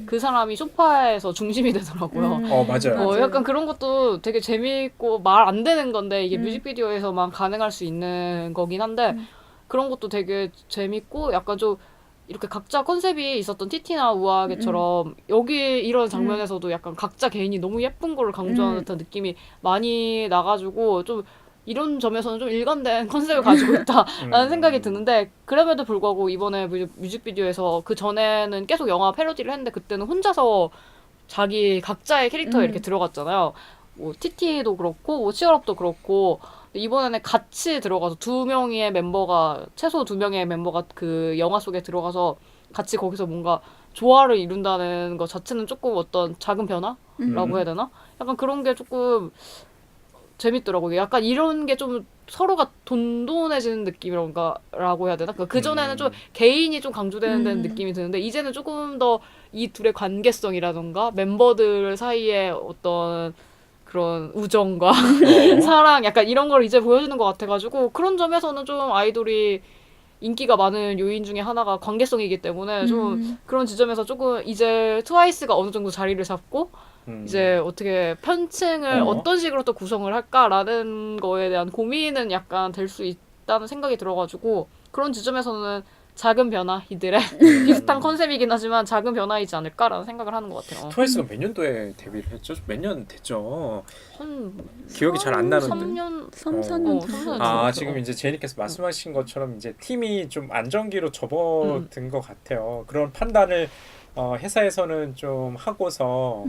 그 사람이 소파에서 중심이 되더라고요. 맞아요. 약간 그런 것도 되게 재밌고 말 안 되는 건데 이게 뮤직비디오에서만 가능할 수 있는 거긴 한데 그런 것도 되게 재밌고 약간 좀 이렇게 각자 컨셉이 있었던 티티나 우아하게처럼 여기 이런 장면에서도 약간 각자 개인이 너무 예쁜 거를 강조하는 듯한 느낌이 많이 나가지고 좀 이런 점에서는 좀 일관된 컨셉을 가지고 있다라는 생각이 드는데 그럼에도 불구하고 이번에 뮤직비디오에서 그 전에는 계속 영화 패러디를 했는데 그때는 혼자서 자기 각자의 캐릭터에 이렇게 들어갔잖아요. 뭐 TT도 그렇고 뭐 치얼업도 그렇고 이번에는 같이 들어가서 최소 2명의 멤버가 그 영화 속에 들어가서 같이 거기서 뭔가 조화를 이룬다는 것 자체는 조금 어떤 작은 변화라고 해야 되나? 약간 그런 게 조금 재밌더라고요. 약간 이런 게 좀 서로가 돈돈해지는 느낌이라고 해야 되나? 그 전에는 좀 개인이 좀 강조되는 느낌이 드는데 이제는 조금 더 이 둘의 관계성이라던가 멤버들 사이의 어떤 그런 우정과 사랑 약간 이런 걸 이제 보여주는 것 같아가지고 그런 점에서는 좀 아이돌이 인기가 많은 요인 중에 하나가 관계성이기 때문에 좀 그런 지점에서 조금 이제 트와이스가 어느 정도 자리를 잡고 이제 어떻게 편층을 어떤 식으로 또 구성을 할까라는 거에 대한 고민은 약간 될 수 있다는 생각이 들어가지고 그런 지점에서는 작은 변화 이들의 비슷한 컨셉이긴 하지만 작은 변화이지 않을까라는 생각을 하는 것 같아요. 트와이스가 몇 년도에 데뷔를 했죠? 몇 년 됐죠? 한 기억이 잘 안 나는데. 3년 3, 4년 삼, 사 년 아 됐죠. 지금 이제 제이님께서 말씀하신 것처럼 이제 팀이 좀 안정기로 접어든 것 같아요. 그런 판단을 회사에서는 좀 하고서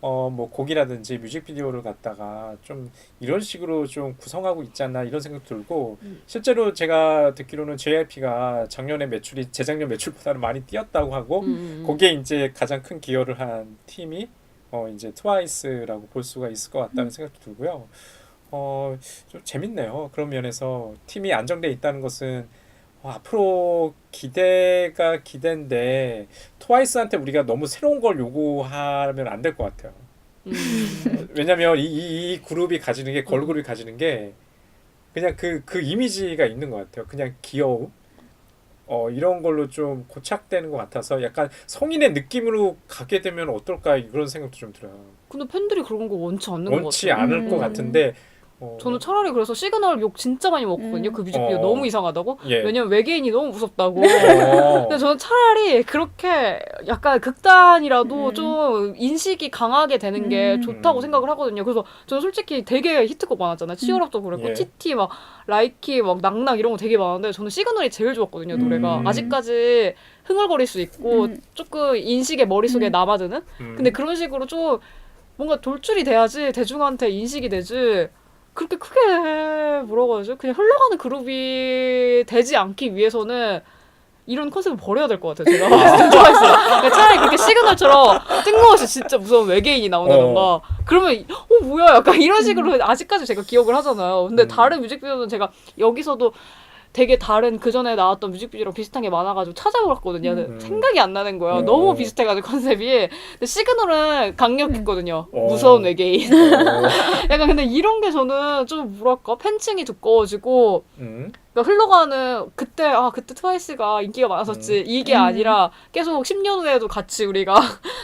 뭐 곡이라든지 뮤직비디오를 갖다가 좀 이런 식으로 좀 구성하고 있지 않나 이런 생각 들고 실제로 제가 듣기로는 JYP가 작년에 매출이 재작년 매출보다는 많이 뛰었다고 하고 거기에 이제 가장 큰 기여를 한 팀이 이제 트와이스라고 볼 수가 있을 것 같다는 생각도 들고요. 좀 재밌네요. 그런 면에서 팀이 안정돼 있다는 것은 앞으로 기대가 기대인데 트와이스한테 우리가 너무 새로운 걸 요구하면 안 될 것 같아요. 왜냐면 이 그룹이 가지는 게 걸그룹이 가지는 게 그냥 그 이미지가 있는 것 같아요. 그냥 귀여움 이런 걸로 좀 고착되는 것 같아서 약간 성인의 느낌으로 가게 되면 어떨까 그런 생각도 좀 들어요. 근데 팬들이 그런 거 원치 않는 것 같아요. 원치 않을 것 같은데 저는 차라리 그래서 시그널 욕 진짜 많이 먹거든요. 그 뮤직비디오 너무 이상하다고. 예. 왜냐면 외계인이 너무 무섭다고. 근데 저는 차라리 그렇게 약간 극단이라도 좀 인식이 강하게 되는 게 좋다고 생각을 하거든요. 그래서 저는 솔직히 되게 히트곡 많았잖아요. 치얼업도 그랬고 예. TT 막 라이키 막 낙낙 이런 거 되게 많은데 저는 시그널이 제일 좋았거든요. 노래가 아직까지 흥얼거릴 수 있고 조금 인식에 머릿속에 남아드는. 근데 그런 식으로 좀 뭔가 돌출이 돼야지 대중한테 인식이 되지. 그렇게 크게 뭐라고 하죠? 그냥 흘러가는 그룹이 되지 않기 위해서는 이런 컨셉을 버려야 될 것 같아요. 제가 좋아했어요. 차라리 그렇게 시그널처럼 뜬금없이 진짜 무서운 외계인이 나온다던가 그러면 뭐야 약간 이런 식으로 아직까지 제가 기억을 하잖아요. 근데 다른 뮤직비디오는 제가 여기서도 되게 다른 그 전에 나왔던 뮤직비디오랑 비슷한 게 많아가지고 찾아봤거든요. 생각이 안 나는 거예요. 너무 비슷해가지고 컨셉이. 근데 시그널은 강력했거든요. 무서운 외계인. 약간 근데 이런 게 저는 좀 뭐랄까 팬층이 두꺼워지고 그러니까 흘러가는 그때 트와이스가 인기가 많았었지 이게 아니라 계속 10년 후에도 같이 우리가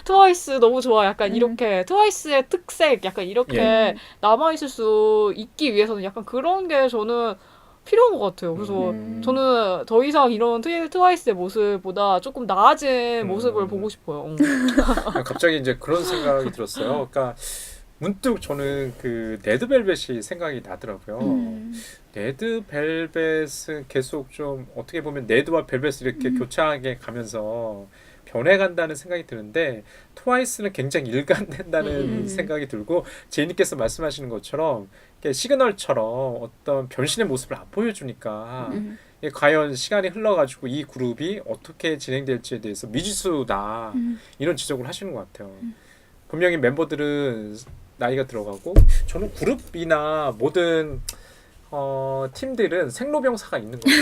트와이스 너무 좋아 약간 이렇게 트와이스의 특색 약간 이렇게 남아있을 수 있기 위해서는 약간 그런 게 저는 필요한 것 같아요. 그래서 저는 더 이상 이런 트와이스의 모습보다 조금 나아진 모습을 보고 싶어요. 갑자기 이제 그런 생각이 들었어요. 그러니까 문득 저는 그 레드벨벳이 생각이 나더라고요. 레드벨벳은 계속 좀 어떻게 보면 레드와 벨벳을 이렇게 교차하게 가면서 변해간다는 생각이 드는데 트와이스는 굉장히 일관된다는 생각이 들고 제이님께서 말씀하시는 것처럼 시그널처럼 어떤 변신의 모습을 안 보여주니까 과연 시간이 흘러가지고 이 그룹이 어떻게 진행될지에 대해서 미지수다 이런 지적을 하시는 것 같아요. 분명히 멤버들은 나이가 들어가고 저는 그룹이나 모든 팀들은 생로병사가 있는 거예요.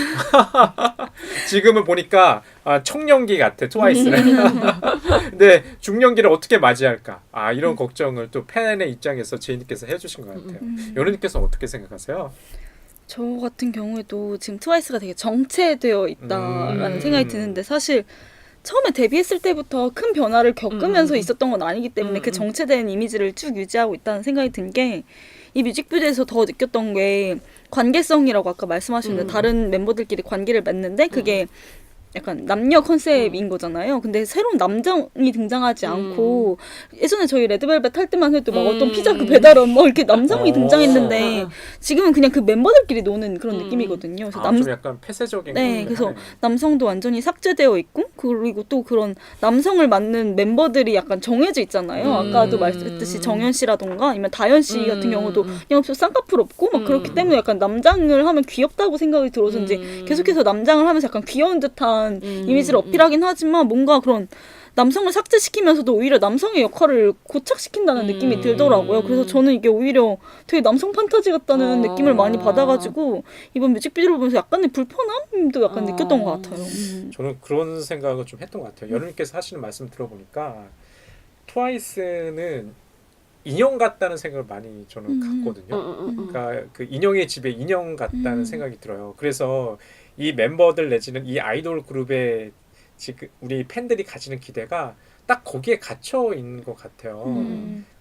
지금은 보니까 청년기 같아 트와이스는. 근데 중년기를 어떻게 맞이할까? 이런 걱정을 또 팬의 입장에서 제이님께서 해주신 것 같아요. 연우님께서 어떻게 생각하세요? 저 같은 경우에도 지금 트와이스가 되게 정체되어 있다라는 생각이 드는데 사실 처음에 데뷔했을 때부터 큰 변화를 겪으면서 있었던 건 아니기 때문에 그 정체된 이미지를 쭉 유지하고 있다는 생각이 든 게 이 뮤직비디오에서 더 느꼈던 게 관계성이라고 아까 말씀하셨는데 다른 멤버들끼리 관계를 맺는데 그게 약간 남녀 컨셉인 거잖아요. 근데 새로운 남성이 등장하지 않고 예전에 저희 레드벨벳 할 때만 해도 막 어떤 피자 그 배달원 뭐 이렇게 남성이 등장했는데 지금은 그냥 그 멤버들끼리 노는 그런 느낌이거든요. 그래서 좀 약간 폐쇄적인. 네, 그래서 남성도 완전히 삭제되어 있고 그리고 또 그런 남성을 맡는 멤버들이 약간 정해져 있잖아요. 아까도 말했듯이 정현 씨라던가 아니면 다현 씨 같은 경우도 그냥 쌍꺼풀 없고 막 그렇기 때문에 약간 남장을 하면 귀엽다고 생각이 들어서 이제 계속해서 남장을 하면서 약간 귀여운 듯한 이미지를 어필하긴 하지만 뭔가 그런 남성을 삭제시키면서도 오히려 남성의 역할을 고착시킨다는 느낌이 들더라고요. 그래서 저는 이게 오히려 되게 남성 판타지 같다는 느낌을 많이 받아가지고 이번 뮤직비디오를 보면서 약간의 불편함도 약간 느꼈던 것 같아요. 저는 그런 생각을 좀 했던 것 같아요. 연우님께서 하시는 말씀 들어보니까 트와이스는 인형 같다는 생각을 많이 저는 갖거든요. 그러니까 그 인형의 집에 인형 같다는 생각이 들어요. 그래서 이 멤버들 내지는 이 아이돌 그룹의 지금 우리 팬들이 가지는 기대가 딱 거기에 갇혀 있는 것 같아요.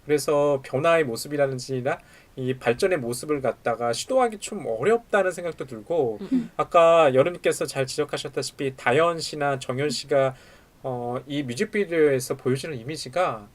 그래서 변화의 모습이라든지나 이 발전의 모습을 갖다가 시도하기 좀 어렵다는 생각도 들고 아까 여름님께서 잘 지적하셨다시피 다현 씨나 정현 씨가 이 뮤직비디오에서 보여주는 이미지가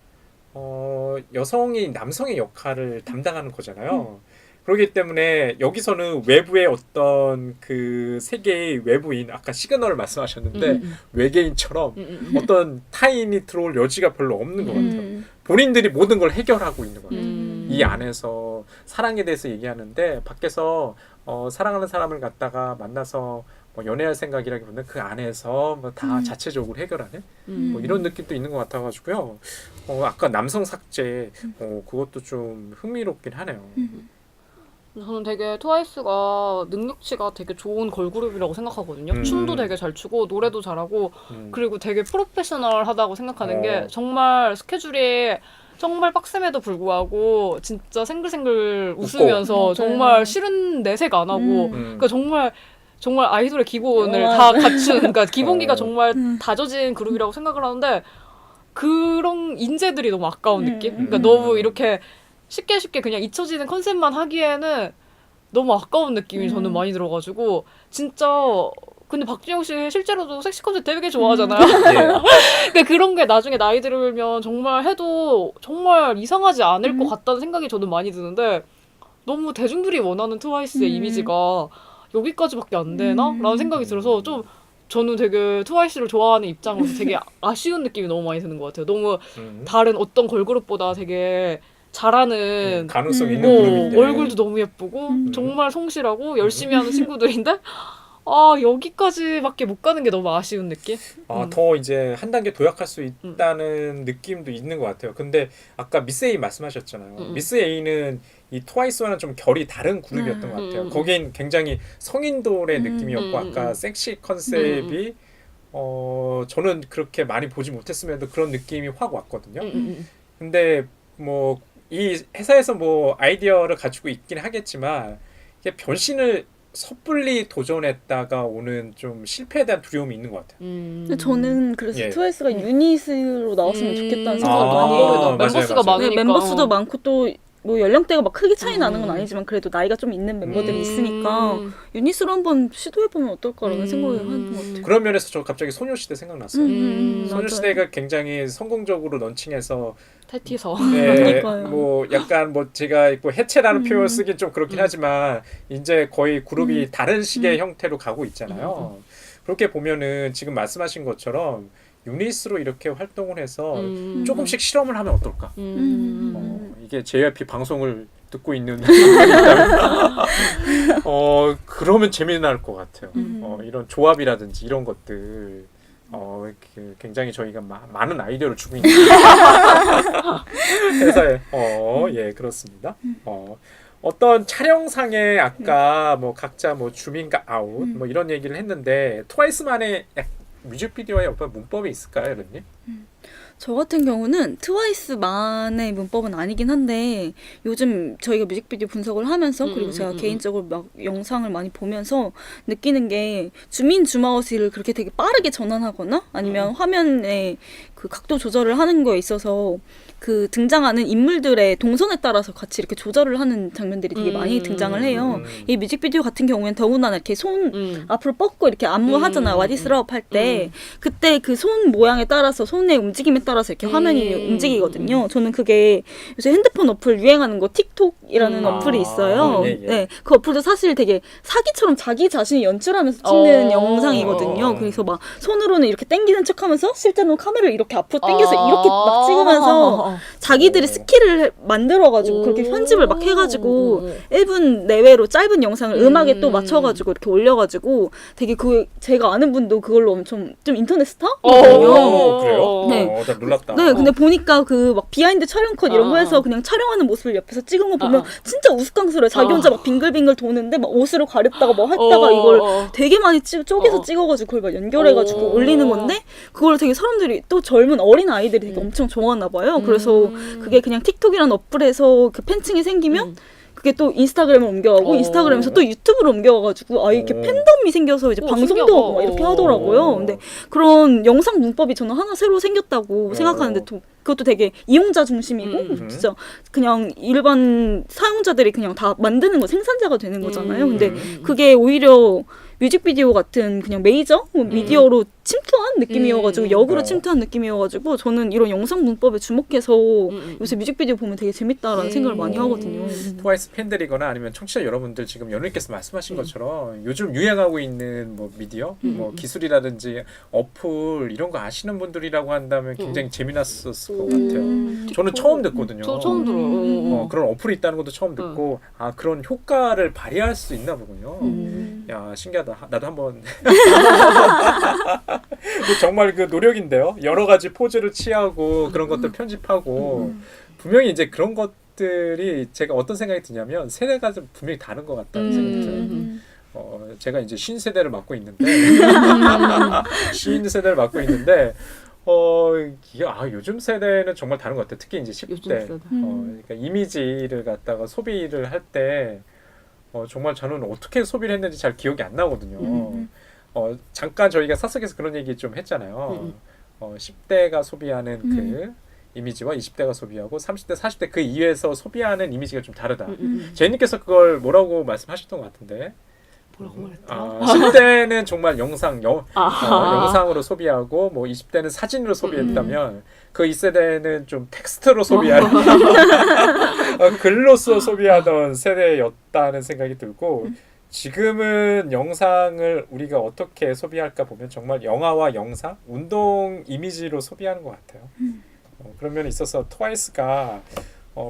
여성이 남성의 역할을 담당하는 거잖아요. 그렇기 때문에 여기서는 외부의 어떤 그 세계의 외부인 아까 시그널을 말씀하셨는데 외계인처럼 어떤 타인이 들어올 여지가 별로 없는 것 같아요. 본인들이 모든 걸 해결하고 있는 것 같아요. 이 안에서 사랑에 대해서 얘기하는데 밖에서 사랑하는 사람을 갖다가 만나서 뭐 연애할 생각이라기보다는 그 안에서 뭐 다 자체적으로 해결하는 뭐 이런 느낌도 있는 것 같아가지고요. 아까 남성 삭제 그것도 좀 흥미롭긴 하네요. 저는 되게 트와이스가 능력치가 되게 좋은 걸그룹이라고 생각하거든요. 춤도 되게 잘 추고 노래도 잘하고 그리고 되게 프로페셔널하다고 생각하는 게 정말 스케줄이 정말 빡셈에도 불구하고 진짜 생글생글 웃으면서 정말 싫은 내색 안 하고 그러니까 정말 아이돌의 기본을 다 갖춘 그러니까 기본기가 정말 다져진 그룹이라고 생각을 하는데 그런 인재들이 너무 아까운 느낌? 그러니까 너무 이렇게 쉽게 그냥 잊혀지는 컨셉만 하기에는 너무 아까운 느낌이 저는 많이 들어가지고 진짜 근데 박진영 씨 실제로도 섹시 컨셉 되게 좋아하잖아요. 근데 그런 게 나중에 나이 들면 정말 해도 정말 이상하지 않을 것 같다는 생각이 저는 많이 드는데 너무 대중들이 원하는 트와이스의 이미지가 여기까지밖에 안 되나? 라는 생각이 들어서 좀 저는 되게 트와이스를 좋아하는 입장으로서 되게 아쉬운 느낌이 너무 많이 드는 것 같아요. 너무 다른 어떤 걸그룹보다 되게 잘하는 가능성 있는 그룹인데 얼굴도 너무 예쁘고 정말 성실하고 열심히 하는 친구들인데 여기까지밖에 못 가는 게 너무 아쉬운 느낌? 더 이제 한 단계 도약할 수 있다는 느낌도 있는 것 같아요. 근데 아까 미스 A 말씀하셨잖아요. 미스 A는 이 트와이스와는 좀 결이 다른 그룹이었던 것 같아요. 거긴 굉장히 성인돌의 느낌이었고 아까 섹시 컨셉이 저는 그렇게 많이 보지 못했음에도 그런 느낌이 확 왔거든요. 근데 뭐 이 회사에서 뭐 아이디어를 가지고 있긴 하겠지만 이게 변신을 섣불리 도전했다가 오는 좀 실패에 대한 두려움이 있는 것 같아요. 근데 저는 그래서 트와이스가 유닛으로 나왔으면 좋겠다는 생각을 많이 해요. 멤버수가 많으니까. 멤버 수도 많고 또 뭐 연령대가 막 크게 차이 나는 건 아니지만 그래도 나이가 좀 있는 멤버들이 있으니까 유닛으로 한번 시도해보면 어떨까라는 생각을 하는 것 같아요. 그런 면에서 저 갑자기 소녀시대 생각났어요. 소녀시대가 굉장히 성공적으로 런칭해서 테티서 뭐 약간 뭐 제가 뭐 해체라는 표현 쓰긴 좀 그렇긴 하지만 이제 거의 그룹이 다른 식의 형태로 가고 있잖아요. 그렇게 보면은 지금 말씀하신 것처럼 유닛으로 이렇게 활동을 해서 조금씩 실험을 하면 어떨까? 이게 JYP 방송을 듣고 있는 그러면 재미날 것 같아요. 이런 조합이라든지 이런 것들 굉장히 저희가 많은 아이디어를 주고 있는 회사에 예 그렇습니다. 어떤 촬영상에 아까 뭐 각자 뭐 주민과 아웃 뭐 이런 얘기를 했는데 트와이스만의 뮤직비디오에 어떤 문법이 있을까요, 여러분님? 저 같은 경우는 트와이스만의 문법은 아니긴 한데 요즘 저희가 뮤직비디오 분석을 하면서 그리고 제가 개인적으로 막 영상을 많이 보면서 느끼는 게 주민 줌아웃을 그렇게 되게 빠르게 전환하거나 아니면 화면에 그 각도 조절을 하는 거에 있어서 그 등장하는 인물들의 동선에 따라서 같이 이렇게 조절을 하는 장면들이 되게 많이 등장을 해요. 이 뮤직비디오 같은 경우에는 더군다나 이렇게 손 앞으로 뻗고 이렇게 안무하잖아요. What is love 할 때 그때 그 손 모양에 따라서 손의 움직임에 따라서 이렇게 화면이 움직이거든요. 저는 그게 요새 핸드폰 어플 유행하는 거 틱톡이라는 어플이 있어요. 네, 그 어플도 사실 되게 사기처럼 자기 자신이 연출하면서 찍는 영상이거든요. 그래서 막 손으로는 이렇게 당기는 척하면서 실제로는 카메라를 이렇게 앞으로 당겨서 이렇게 막 찍으면서 자기들이 스킬을 만들어가지고 그렇게 편집을 막 해가지고 1분 내외로 짧은 영상을 음악에 또 맞춰가지고 이렇게 올려가지고 되게 그 제가 아는 분도 그걸로 엄청 좀 인터넷 스타거든요. 그래요? 네. 나 놀랍다. 네, 근데 보니까 그 막 비하인드 촬영 컷 이런 거 해서 그냥 촬영하는 모습을 옆에서 찍은 거 보면 진짜 우스꽝스러워요. 자기 혼자 막 빙글빙글 도는데 막 옷으로 가렸다가 뭐 했다가 이걸 되게 많이 쪼개서 찍어가지고 그걸 막 연결해가지고 올리는 건데 그걸 되게 사람들이 또 젊은 어린 아이들이 되게 엄청 좋아하나 봐요. 그래서 그게 그냥 틱톡이라는 어플에서 그 팬층이 생기면 그게 또 인스타그램을 옮겨가고 인스타그램에서 또 유튜브로 옮겨가가지고 이렇게 팬덤이 생겨서 이제 방송도 신기하다. 하고 막 이렇게 하더라고요. 근데 그런 영상 문법이 저는 하나 새로 생겼다고 생각하는데 또 그것도 되게 이용자 중심이고 진짜 그냥 일반 사용자들이 그냥 다 만드는 거 생산자가 되는 거잖아요. 근데 그게 오히려 뮤직비디오 같은 그냥 메이저 미디어로 침투한 느낌이어가지고 역으로 침투한 느낌이어가지고 저는 이런 영상 문법에 주목해서 요새 뮤직비디오 보면 되게 재밌다라는 생각을 많이 하거든요. 트와이스 팬들이거나 아니면 청취자 여러분들 지금 연우님께서 말씀하신 것처럼 요즘 유행하고 있는 뭐 미디어, 뭐 기술이라든지 어플 이런 거 아시는 분들이라고 한다면 굉장히 재미났었을 것 같아요. 저는 처음 듣거든요. 저 처음 들어요. 그런 어플이 있다는 것도 처음 듣고 그런 효과를 발휘할 수 있나 보군요. 야 신기하다. 나도 한번 정말 그 노력인데요. 여러 가지 포즈를 취하고 그런 것들 편집하고 분명히 이제 그런 것들이 제가 어떤 생각이 드냐면 세대가 좀 분명히 다른 것 같다는 생각이 들어요. 제가 이제 신세대를 맡고 있는데 신세대를 맡고 있는데 요즘 세대는 정말 다른 것 같아요. 특히 이제 10대 그러니까 이미지를 갖다가 소비를 할 때 정말 저는 어떻게 소비를 했는지 잘 기억이 안 나거든요. 잠깐 저희가 사석에서 그런 얘기 좀 했잖아요. 10대가 소비하는 그 이미지와 20대가 소비하고 30대, 40대 그 이후에서 소비하는 이미지가 좀 다르다. 제이님께서 그걸 뭐라고 말씀하셨던 것 같은데. 뭐라고 말했죠? 10대는 정말 영상으로 소비하고 뭐 20대는 사진으로 소비했다면 그 2세대는 좀 텍스트로 소비하는 글로써 소비하던 세대였다는 생각이 들고 지금은 영상을 우리가 어떻게 소비할까 보면 정말 영화와 영상, 운동 이미지로 소비하는 것 같아요. 그런 면에 있어서 트와이스가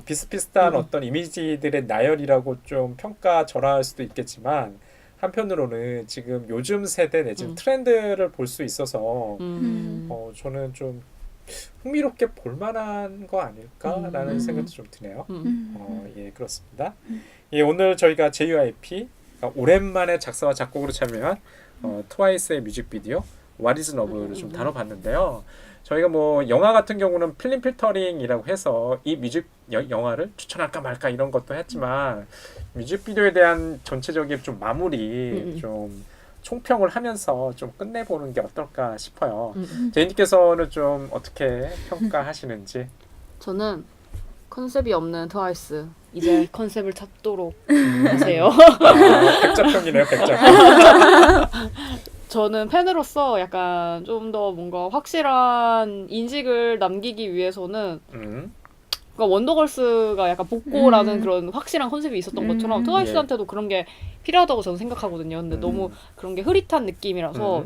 비슷비슷한 어떤 이미지들의 나열이라고 좀 평가절하할 수도 있겠지만 한편으로는 지금 요즘 세대 내지는 트렌드를 볼 수 있어서 저는 좀 흥미롭게 볼만한 거 아닐까라는 생각도 좀 드네요. 예, 그렇습니다. 예, 오늘 저희가 JYP 오랜만에 작사와 작곡으로 참여한 트와이스의 뮤직비디오 What is Love를 좀 다뤄봤는데요. 저희가 뭐 영화 같은 경우는 필름 필터링이라고 해서 이 영화를 추천할까 말까 이런 것도 했지만 뮤직비디오에 대한 전체적인 좀 마무리 좀 총평을 하면서 좀 끝내보는 게 어떨까 싶어요. 제이님께서는 좀 어떻게 평가하시는지. 저는 컨셉이 없는 트와이스 이제 컨셉을 찾도록 하세요. 백작평이네요, 백작평. 저는 팬으로서 약간 좀 더 뭔가 확실한 인식을 남기기 위해서는 그러니까 원더걸스가 약간 복고라는 그런 확실한 컨셉이 있었던 것처럼 트와이스한테도 그런 게 필요하다고 저는 생각하거든요. 근데 너무 그런 게 흐릿한 느낌이라서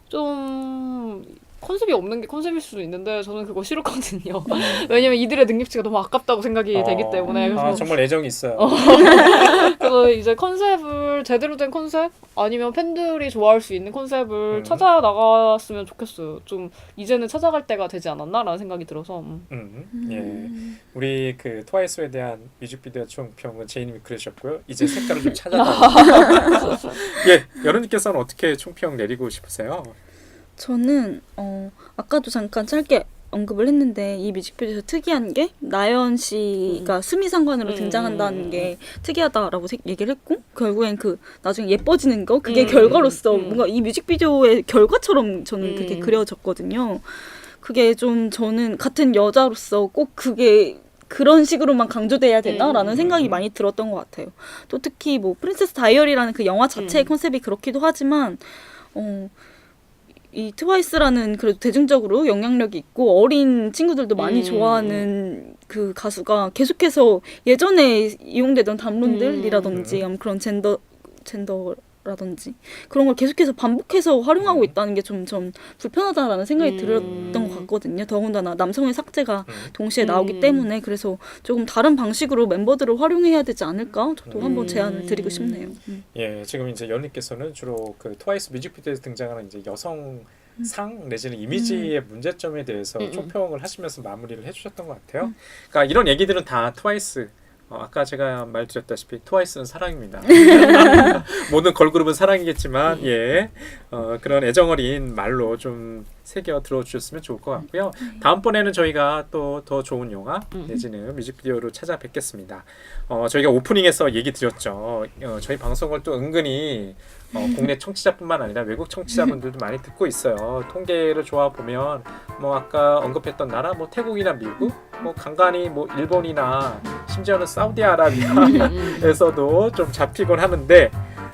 좀 컨셉이 없는 게 컨셉일 수도 있는데 저는 그거 싫었거든요. 왜냐면 이들의 능력치가 너무 아깝다고 생각이 되기 때문에. 그래서 정말 애정이 있어요. 그래서 이제 컨셉을 제대로 된 컨셉 아니면 팬들이 좋아할 수 있는 컨셉을 찾아 나갔으면 좋겠어요. 좀 이제는 찾아갈 때가 되지 않았나라는 생각이 들어서. 예, 우리 그 트와이스에 대한 뮤직비디오 총평은 제이님이 그러셨고요. 이제 색깔을 좀 찾아달라고. 예, 여러분께서는 어떻게 총평 내리고 싶으세요? 저는 아까도 잠깐 짧게 언급을 했는데 이 뮤직비디오에서 특이한 게 나연 씨가 수미상관으로 등장한다는 게 특이하다라고 얘기를 했고 결국엔 그 나중에 예뻐지는 거 그게 결과로서 뭔가 이 뮤직비디오의 결과처럼 저는 그렇게 그려졌거든요. 그게 좀 저는 같은 여자로서 꼭 그게 그런 식으로만 강조돼야 되나라는 생각이 많이 들었던 것 같아요. 또 특히 뭐 프린세스 다이어리라는 그 영화 자체의 컨셉이 그렇기도 하지만 이 트와이스라는 그래도 대중적으로 영향력이 있고 어린 친구들도 많이 좋아하는 그 가수가 계속해서 예전에 이용되던 담론들이라든지 그런 젠더라든지 그런 걸 계속해서 반복해서 활용하고 있다는 게 좀 불편하다라는 생각이 들었던 것 같거든요. 더군다나 남성의 삭제가 동시에 나오기 때문에 그래서 조금 다른 방식으로 멤버들을 활용해야 되지 않을까? 저도 한번 제안을 드리고 싶네요. 예, 지금 이제 연님께서는 주로 그 트와이스 뮤직비디오에서 등장하는 이제 여성 상 내지는 이미지의 문제점에 대해서 총평을 하시면서 마무리를 해주셨던 것 같아요. 그러니까 이런 얘기들은 다 트와이스 아까 제가 말드렸다시피 트와이스는 사랑입니다. 모든 걸그룹은 사랑이겠지만 그런 애정어린 말로 좀 새겨 들어주셨으면 좋을 것 같고요. 다음번에는 저희가 또 더 좋은 영화 내지는 뮤직비디오로 찾아뵙겠습니다. 저희가 오프닝에서 얘기 드렸죠. 저희 방송을 또 은근히 국내 청취자뿐만 아니라 외국 청취자분들도 많이 듣고 있어요. 통계를 좋아 보면 뭐 아까 언급했던 나라 뭐 태국이나 미국 뭐 간간히 뭐 일본이나 심지어는 사우디아라비아에서도 좀 잡히곤 하는데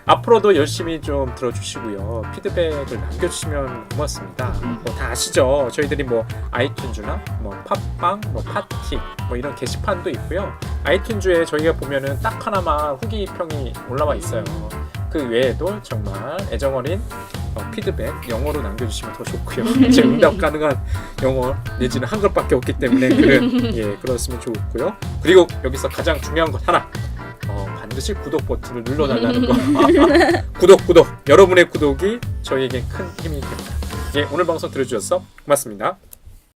앞으로도 열심히 좀 들어주시고요. 피드백을 남겨주시면 고맙습니다. 뭐 다 아시죠? 저희들이 뭐 아이튠즈나 뭐 팟빵, 뭐 팟킥 뭐 이런 게시판도 있고요. 아이튠즈에 저희가 보면은 딱 하나만 후기 평이 올라와 있어요. 그 외에도 정말 애정어린 피드백 영어로 남겨주시면 더 좋고요. 제 응답 가능한 영어 내지는 한글밖에 없기 때문에 글은 그렇으면 좋고요. 그리고 여기서 가장 중요한 것 하나 반드시 구독 버튼을 눌러달라는 거. 구독 여러분의 구독이 저희에게 큰 힘이 됩니다. 오늘 방송 들어주셔서 고맙습니다.